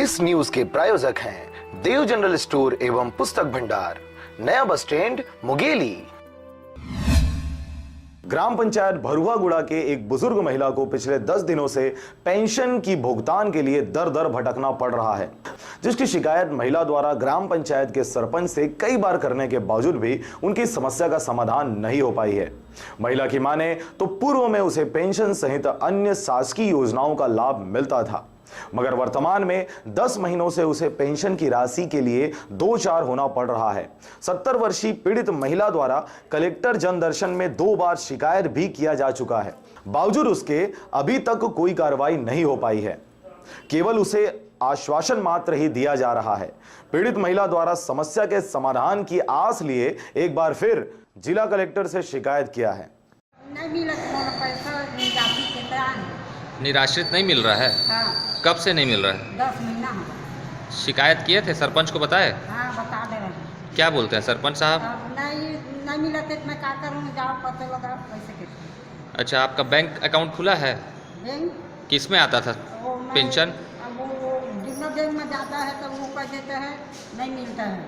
इस न्यूज के प्रायोजक हैं देव जनरल स्टोर एवं पुस्तक भंडार, नया बस स्टैंड, मुंगेली। ग्राम पंचायत भरुआगुड़ा के एक बुजुर्ग महिला को पिछले 10 दिनों से पेंशन की भुगतान के लिए दर दर भटकना पड़ रहा है, जिसकी शिकायत महिला द्वारा ग्राम पंचायत के सरपंच से कई बार करने के बावजूद भी उनकी समस्या का समाधान नहीं हो पाई है। महिला की माने तो पूर्व में उसे पेंशन सहित अन्य शासकीय योजनाओं का लाभ मिलता था, मगर वर्तमान में 10 महीनों से उसे पेंशन की राशि के लिए 2-4 होना पड़ रहा है। 70 वर्षीय पीड़ित महिला द्वारा कलेक्टर जनदर्शन में 2 बार शिकायत भी किया जा चुका है, बावजूद उसके अभी तक कोई कार्रवाई नहीं हो पाई है। केवल उसे आश्वासन मात्र ही दिया जा रहा है। पीड़ित महिला द्वारा समस्या के समाधान की आस लिए एक बार फिर जिला कलेक्टर से शिकायत किया है। नहीं मिला पैसा निराश्रित नहीं मिल रहा है। हाँ। कब से नहीं मिल रहा है? 10 महीना हो। शिकायत किए थे, सरपंच को बताए? हाँ, बता दे रहे हैं। क्या बोलते हैं सरपंच साहब? नहीं मिला तो मैं क्या करूँ, जाओ पता लगा पैसे के। अच्छा, आपका बैंक अकाउंट खुला है? बैंक किस में आता था पेंशन? वो जितना बैंक में जाता है तो वो कह देते हैं नहीं मिलता है,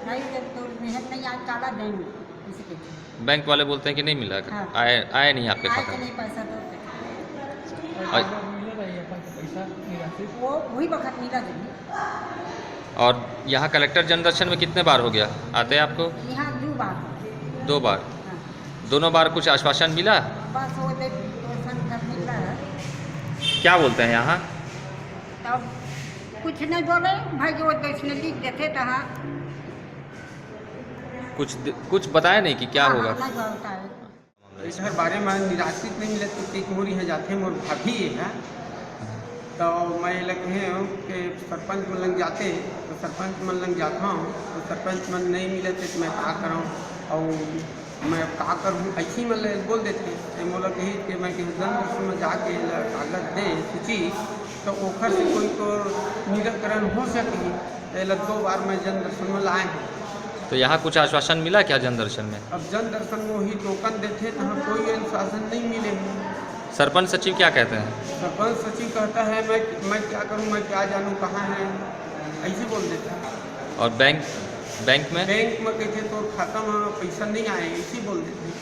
नहीं तो मेहनत नहीं आज काला देंगे इसके। बैंक वाले बोलते हैं कि नहीं मिला। हाँ। आए नहीं आपके आए खाता तो में? नहीं पैसा तो और वो वही वक्त मिला जब। और यहाँ कलेक्टर जनदर्शन में कितने बार हो गया आते हैं आपको? यहाँ 2 बार। 2 बार। हाँ। दोनों बार कुछ आश्वासन मिला? बस वो मिल रहा है। क्या बोलते हैं यहाँ? तब कुछ नहीं बोले भाई, जो इसने लिख देते तो हाँ। कुछ बताया नहीं कि क्या हाँ, होगा? नहीं बोलता है। इस हर बारे में निराश्रित नहीं मिले तो एक मोरी है जाते मोर भाभी है, तो मैं लगे हैं कि सरपंच मन लग जाते तो सरपंच मन लग जाता हूँ, तो सरपंच मन नहीं मिले तो मैं क्या करूँ और मैं क्या करूँ ऐसी मन बोल देते। मोला कही कि मैं जनदर्शन में जाके कागज दे सूची तो ओखर से कोई तो निराकरण हो सके। 2 बार मैं जनदर्शन में लाए हैं। तो यहाँ कुछ आश्वासन मिला क्या जनदर्शन में? अब जनदर्शन में वही टोकन देते तो हम कोई अनुशासन नहीं मिले। सरपंच सचिव क्या कहते हैं? सरपंच सचिव कहता है मैं क्या करूं, मैं क्या जानूं कहाँ है, ऐसे बोल देता है। और बैंक में बैंक में कहते तो खाता में पैसा नहीं आए, ऐसे बोल देते।